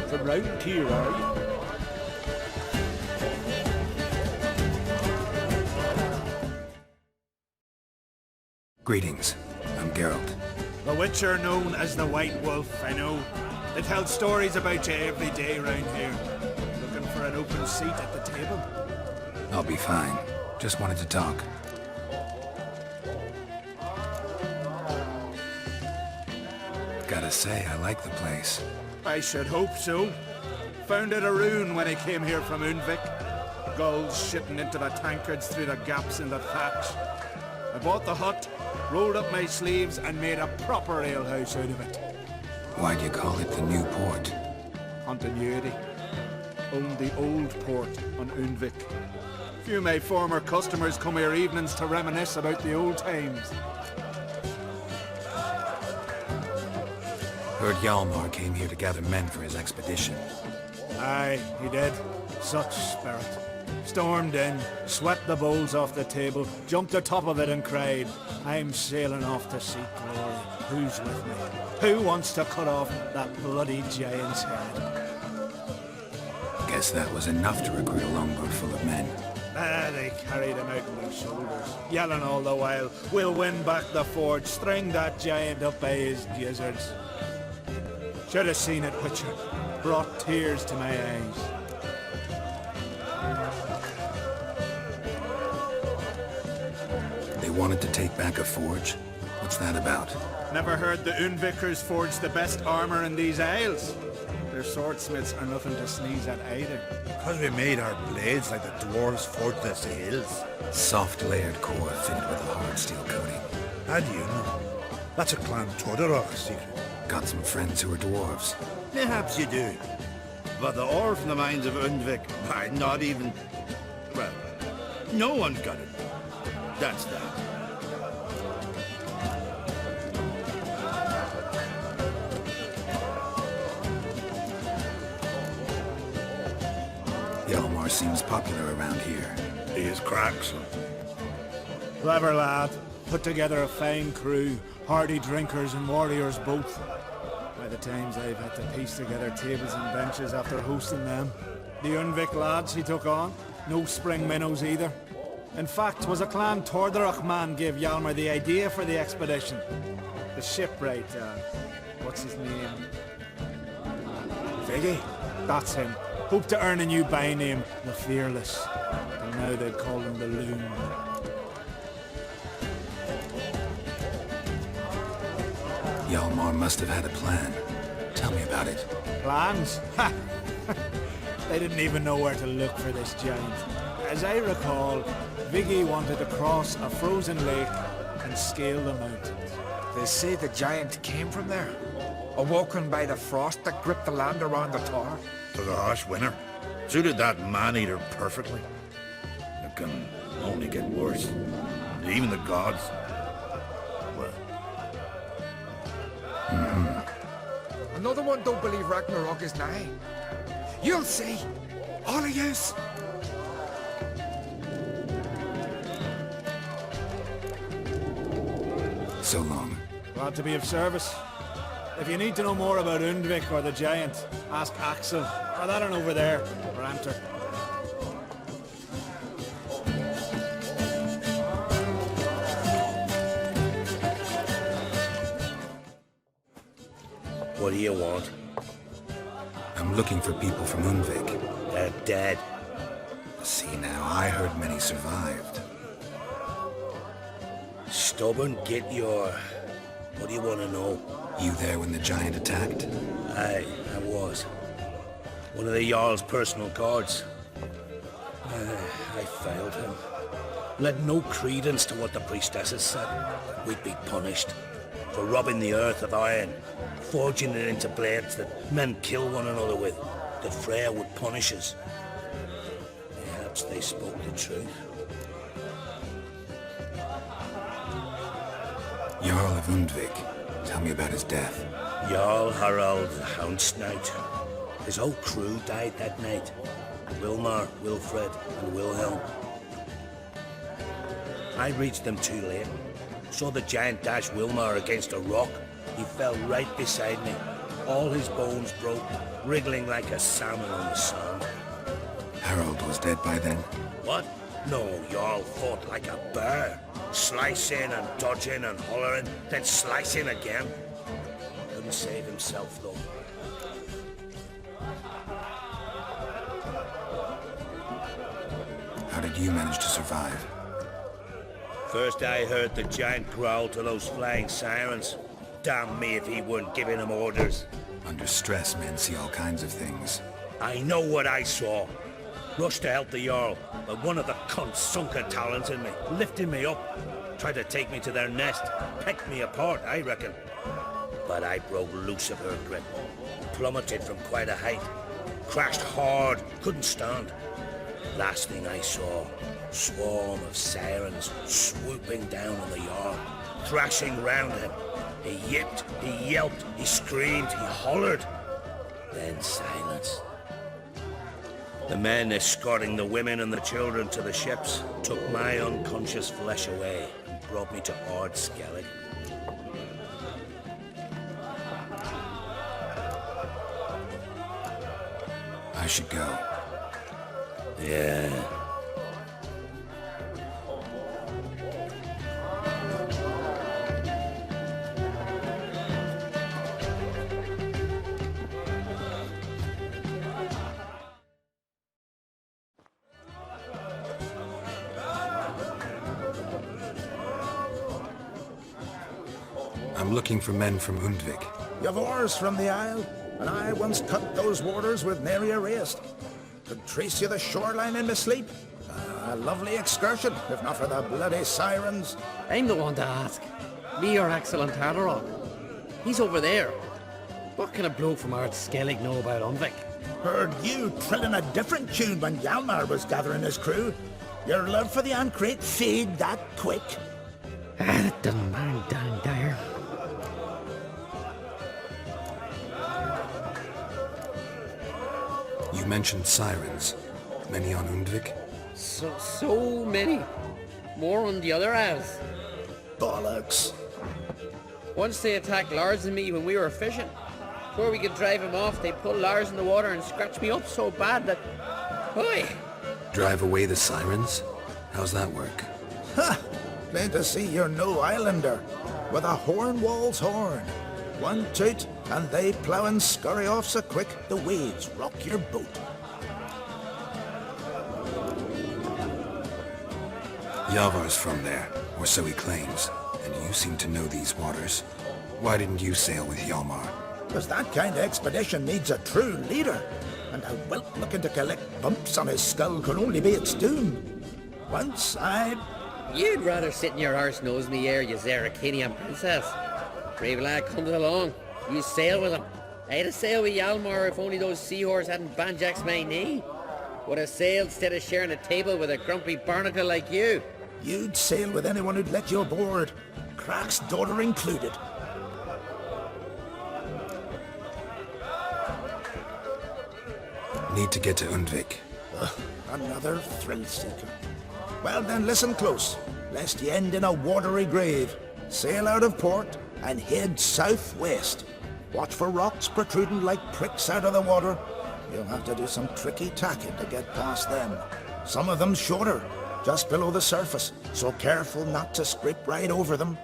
From round here, are you? Greetings. I'm Geralt. The Witcher known as the White Wolf, I know. They tell stories about you every day round here. Looking for an open seat at the table? I'll be fine. Just wanted to talk. Gotta say, I like the place. I should hope so. Found it a ruin when I came here from Undvik. Gulls shitting into the tankards through the gaps in the thatch. I bought the hut, rolled up my sleeves, and made a proper alehouse out of it. Why'd you call it the New Port? Continuity. Owned the old port on Undvik. Few of my former customers come here evenings to reminisce about the old times. Heard Hjalmar came here to gather men for his expedition. Aye, he did. Such spirit. Stormed in, swept the bowls off the table, jumped atop of it and cried, "I'm sailing off to seek glory. Who's with me? Who wants to cut off that bloody giant's head?" Guess that was enough to recruit a longboat full of men. They carried him out on their shoulders, yelling all the while, "We'll win back the forge, string that giant up by his gizzards." Should have seen it, Witcher. Brought tears to my eyes. They wanted to take back a forge? What's that about? Never heard the Undvikers forge the best armor in these isles. Their swordsmiths are nothing to sneeze at either. Because we made our blades like the dwarves forged their sails. Soft layered core fitted with a hard steel coating. How do you know? That's a Clan Tordorach secret. Got some friends who are dwarves. Perhaps you do. But the ore from the mines of Undvik, not even... Well, no one's got it. That's that. Hjalmar seems popular around here. He is cracks. Clever lad. Put together a fine crew. Hardy drinkers and warriors both. By the times I've had to piece together tables and benches after hosting them. The Undvik lads he took on. No spring minnows either. In fact, was a Clan Tordorach man gave Hjalmar the idea for the expedition. The shipwright, what's his name? Viggy? That's him. Hoped to earn a new by-name, the Fearless. And now they'd call him the Loon. Hjalmar must have had a plan. Tell me about it. Plans? Ha! They didn't even know where to look for this giant. As I recall, Viggy wanted to cross a frozen lake and scale the mountains. They say the giant came from there, awoken by the frost that gripped the land around the tower. To the harsh winter. Suited that man-eater perfectly. It can only get worse. Even the gods... well... Another one don't believe Ragnarok is nigh. You'll see. All of yous. So long. Glad to be of service. If you need to know more about Undvik or the giant, ask Axel, or that one over there, or Anter. What do you want? I'm looking for people from Undvik. They're dead. See now, I heard many survived. Stubborn, get your... What do you want to know? You there when the giant attacked? Aye, I was. One of the Jarl's personal guards. I failed him. Led no credence to what the priestesses said. We'd be punished for robbing the earth of iron, forging it into blades that men kill one another with. That Freya would punish us. Perhaps they spoke the truth. Jarl of Undvik. Tell me about his death. Jarl Harald the Hound Snout. His whole crew died that night. Wilmar, Wilfred, and Wilhelm. I reached them too late. Saw the giant dash Wilmar against a rock. He fell right beside me. all his bones broke, wriggling like a salmon on the sand. Harold was dead by then. What? No, Jarl fought like a bear. Slicing and dodging and hollering, then slicing again. Couldn't save himself, though. How did you manage to survive? First I heard the giant growl to those flying sirens. Damn me if he weren't giving them orders. Under stress, men see all kinds of things. I know what I saw. Rushed to help the Jarl, but one of the cunts sunk her talons in me, lifting me up. Tried to take me to their nest, pecked me apart, I reckon. But I broke loose of her grip, plummeted from quite a height, crashed hard, couldn't stand. Last thing I saw, swarm of sirens swooping down on the Jarl, thrashing round him. He yipped, he yelped, he screamed, he hollered. Then silence. The men escorting the women and the children to the ships took my unconscious flesh away and brought me to AndsGamesBR. I should go. Yeah. I'm looking for men from Undvik. You've oars from the Isle, and I once cut those waters with nary a race. Could trace you the shoreline in my sleep. A lovely excursion, if not for the bloody sirens. I'm the one to ask. Me or Axel and Tardarog. He's over there. What can a bloke from AndsGamesBR know about Undvik? Heard you trilling a different tune when Hjalmar was gathering his crew. Your love for the Ancrate fade that quick. That doesn't mind down there. You mentioned sirens. Many on Undvik? So many. More on the other isles. Bollocks. Once they attacked Lars and me when we were fishing. Before we could drive him off, they pulled Lars in the water and scratched me up so bad that... Oi! Drive away the sirens? How's that work? Ha! Plain to see you're no islander. With a horn wall's horn. One toot, and they plough and scurry off so quick the waves rock your boat. Yavar's from there, or so he claims, and you seem to know these waters. Why didn't you sail with Hjalmar? Because that kind of expedition needs a true leader, and a whelp looking to collect bumps on his skull could only be its doom. Once I... You'd rather sit in your arse nose in the air, you Zaracanian princess. Brave lad comes along. You sail with him. I'd have sailed with Hjalmar if only those seahorses hadn't banjaxed my knee. Would have sailed instead of sharing a table with a grumpy barnacle like you. You'd sail with anyone who'd let you aboard, Crack's daughter included. Need to get to Undvik. Another thrill seeker. Well then listen close, lest ye end in a watery grave. Sail out of port and head southwest. Watch for rocks protruding like pricks out of the water. You'll have to do some tricky tacking to get past them. Some of them shorter, just below the surface, so careful not to scrape right over them.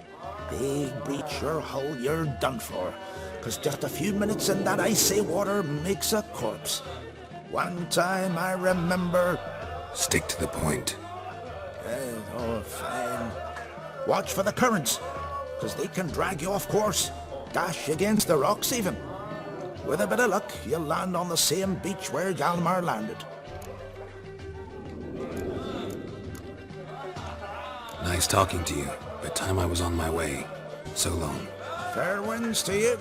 Big breach your hull, you're done for, 'cause just a few minutes in that icy water makes a corpse. One time I remember... Stick to the point. Oh, fine. Watch for the currents, 'cause they can drag you off course, dash against the rocks even. With a bit of luck, you'll land on the same beach where Hjalmar landed. Nice talking to you, but time I was on my way. So long. Fair winds to you.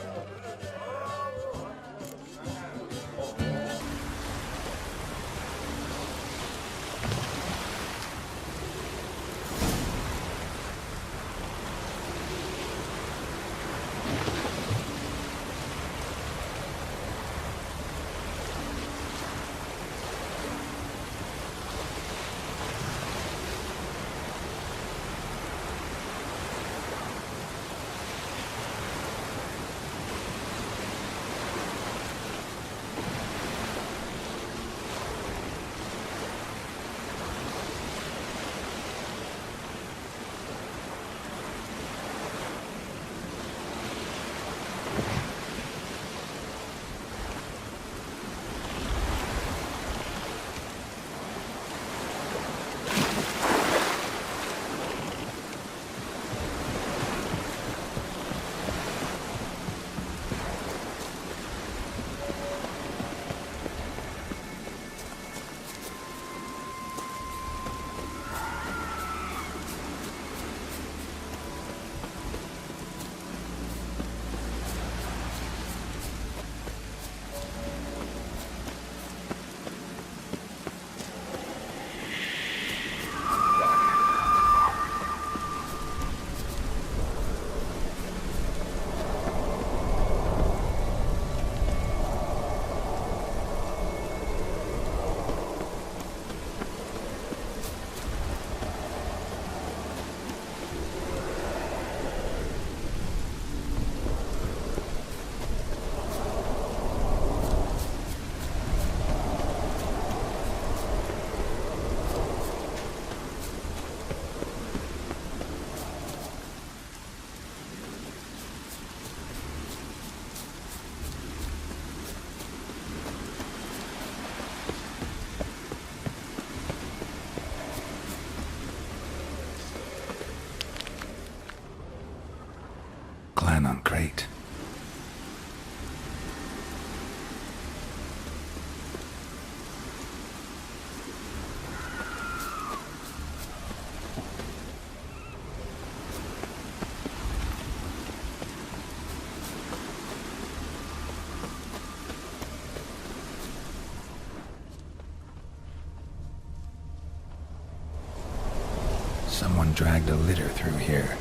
right. Someone dragged a litter through here.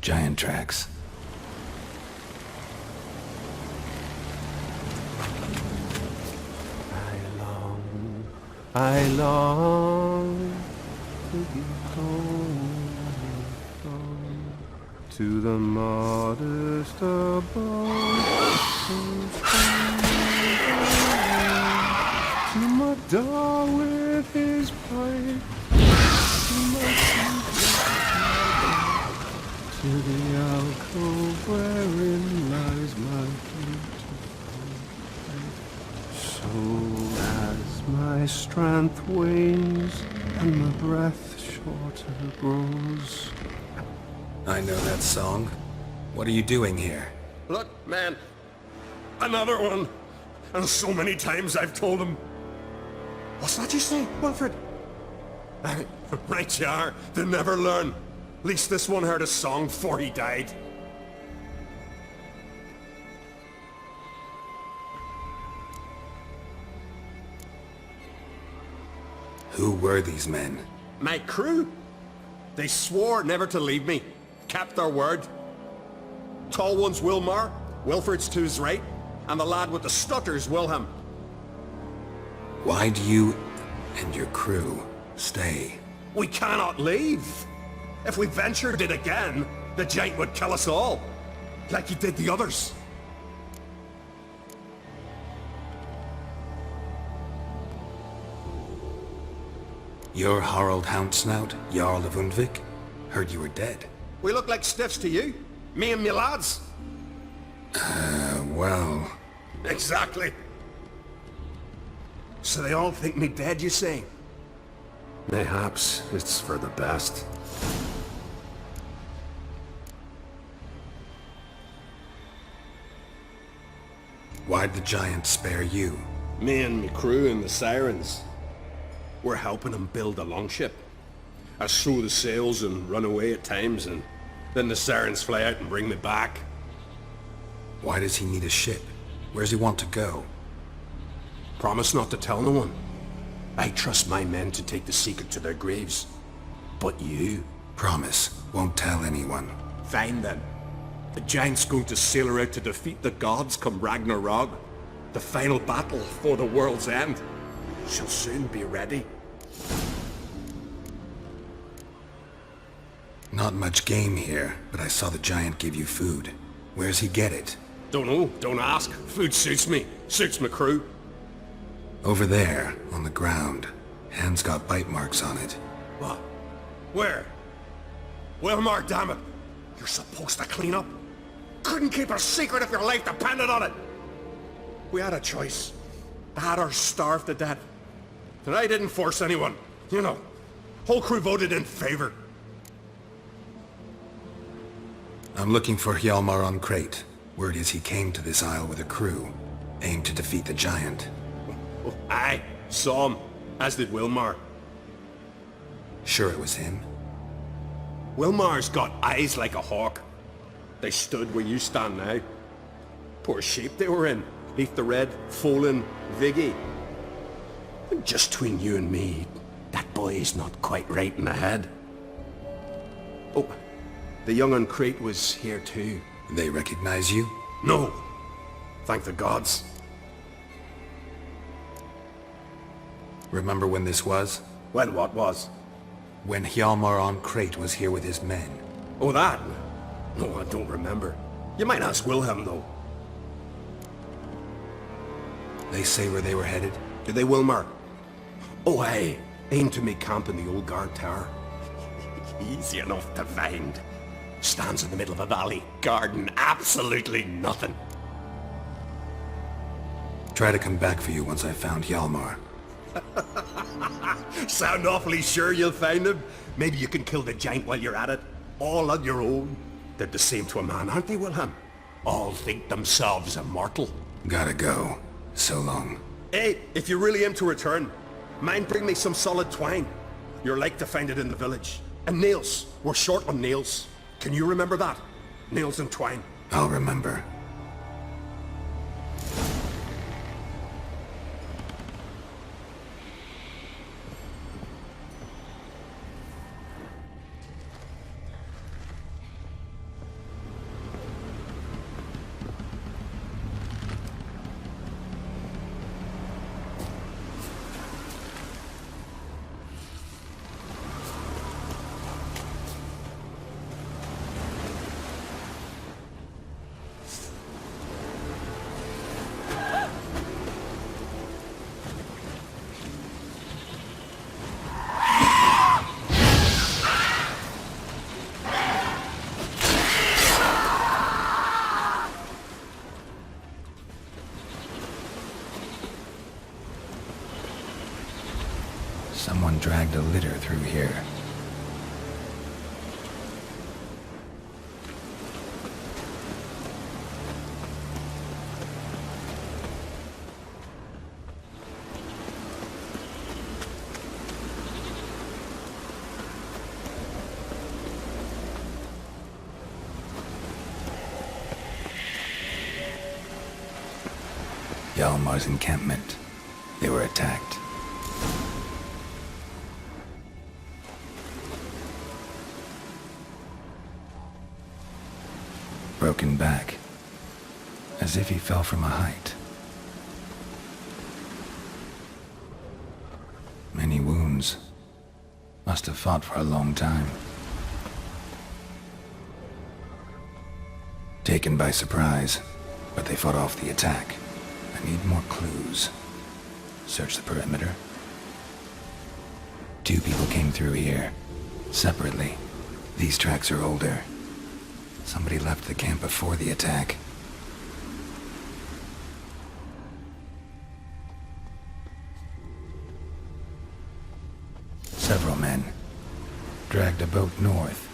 Giant tracks. I long to be home to the modest abode, to my dog with his pipe, to the alcove wherein lies my beautiful wife. So as my strength wanes and my breath shorter grows. I know that song. What are you doing here? Look, man, another one. And so many times I've told him. What's that you say, Wilfred? Right you are. They never learn. At least this one heard a song before he died. Who were these men? My crew. They swore never to leave me. Kept their word. Tall one's Wilmar, Wilfred's to his right, and the lad with the stutter's Wilhelm. Why do you and your crew stay? We cannot leave. If we ventured it again, the giant would kill us all, like he did the others. You're Harald Houndsnout, Jarl of Undvik? Heard you were dead. We look like stiffs to you. Me and me lads. Well... Exactly. So they all think me dead, you say? Mayhaps it's for the best. Why'd the giant spare you? Me and me crew and the sirens. We're helping him build a longship. I sew the sails and run away at times, and then the sirens fly out and bring me back. Why does he need a ship? Where's he want to go? Promise not to tell no one. I trust my men to take the secret to their graves. But you? Promise, won't tell anyone. Fine then. The giant's going to sail her out to defeat the gods come Ragnarok. The final battle for the world's end. She'll soon be ready. Not much game here, but I saw the giant give you food. Where's he get it? Don't know, don't ask. Food suits me, suits my crew. Over there, on the ground. Hand's got bite marks on it. What? Where? Wilmar, damn it! You're supposed to clean up. Couldn't keep a secret if your life depended on it. We had a choice. Had her starved to death. And I didn't force anyone. You know, whole crew voted in favor. I'm looking for Hjalmar on Crate. Word is he came to this isle with a crew, aimed to defeat the giant. Oh, aye, saw him, as did Wilmar. Sure it was him? Wilmar's got eyes like a hawk. They stood where you stand now. Poor shape they were in, neath the red, Folan, Viggy. Just between you and me, that boy's not quite right in the head. Oh, the young on Crate was here too. They recognize you? No. Thank the gods. Remember when this was? When what was? When Hjalmar on Crate was here with his men. Oh, that? No, I don't remember. You might ask Wilhelm, though. They say where they were headed? Did they, Wilmar? Oh, aye. Aim to make camp in the old guard tower. Easy enough to find. Stands in the middle of a valley. Garden, absolutely nothing. Try to come back for you once I found Hjalmar. Sound awfully sure you'll find him? Maybe you can kill the giant while you're at it. All on your own. They're the same to a man, aren't they, Wilhelm? All think themselves immortal. Gotta go. So long. Hey, if you really aim to return, mind bring me some solid twine. You're like to find it in the village. And nails. We're short on nails. Can you remember that? Nails and twine. I'll remember. Someone dragged a litter through here. Hjalmar's encampment. They were attacked. Broken back, as if he fell from a height. Many wounds. Must have fought for a long time. Taken by surprise, but they fought off the attack. I need more clues. Search the perimeter. 2 people came through here, separately. These tracks are older. Somebody left the camp before the attack. Several men dragged a boat north.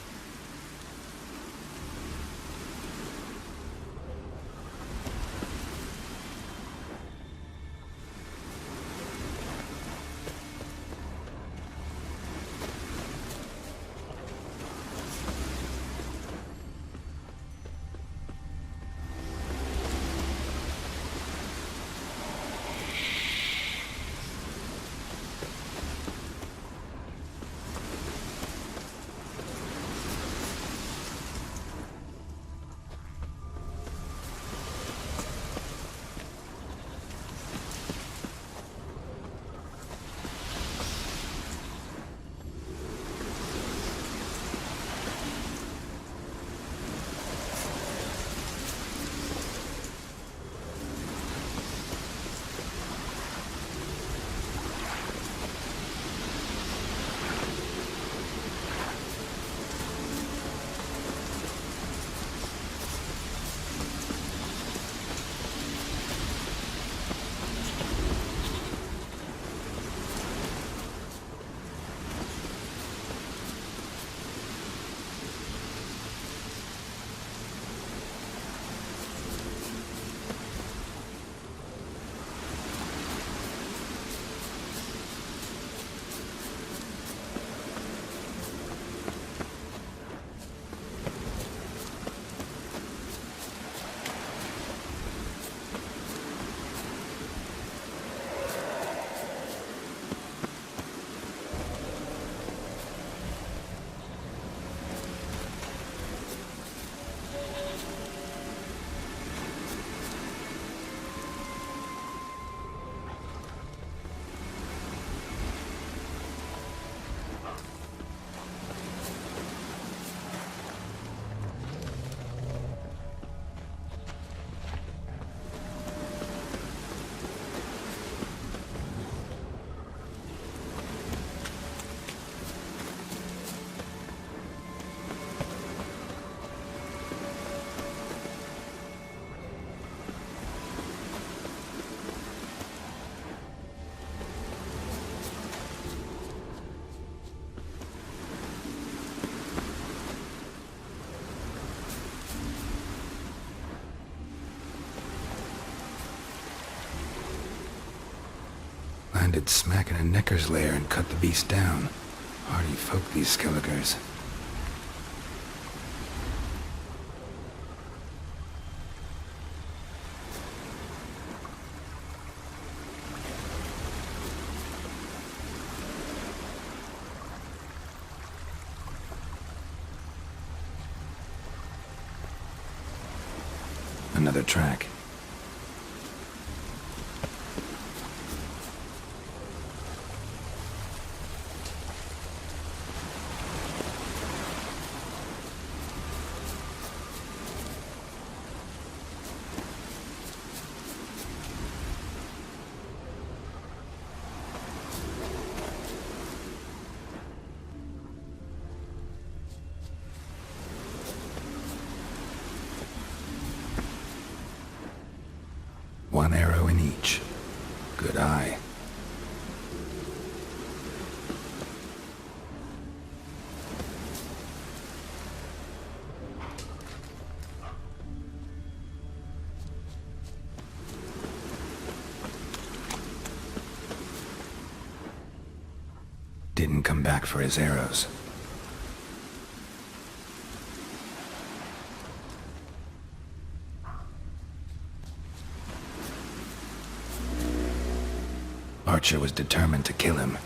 landed smack in a necker's lair and cut the beast down. Hardy folk, these Skelligers. Another track. One arrow in each. Good eye. Didn't come back for his arrows. Archer was determined to kill him.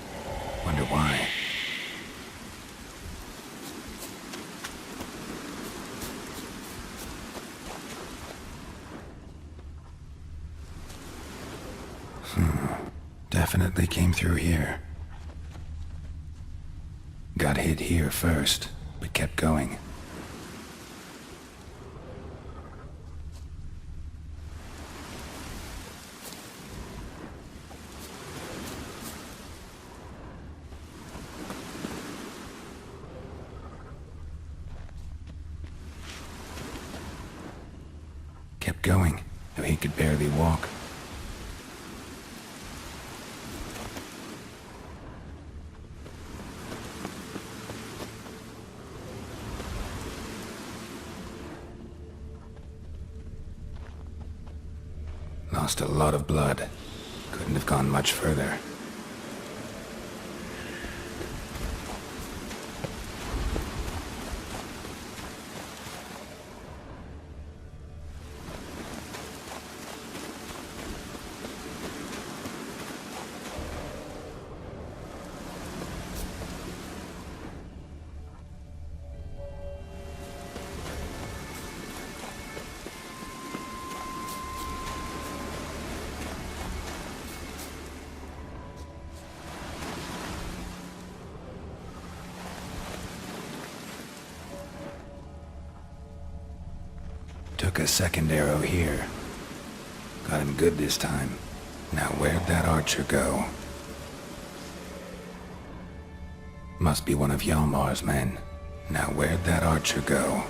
Wonder why. Definitely came through here. Got hit here first, but kept going. Kept going, though he could barely walk. Lost a lot of blood. Couldn't have gone much further. Took a second arrow here. Got him good this time. Now where'd that archer go? Must be one of Hjalmar's men. Now where'd that archer go?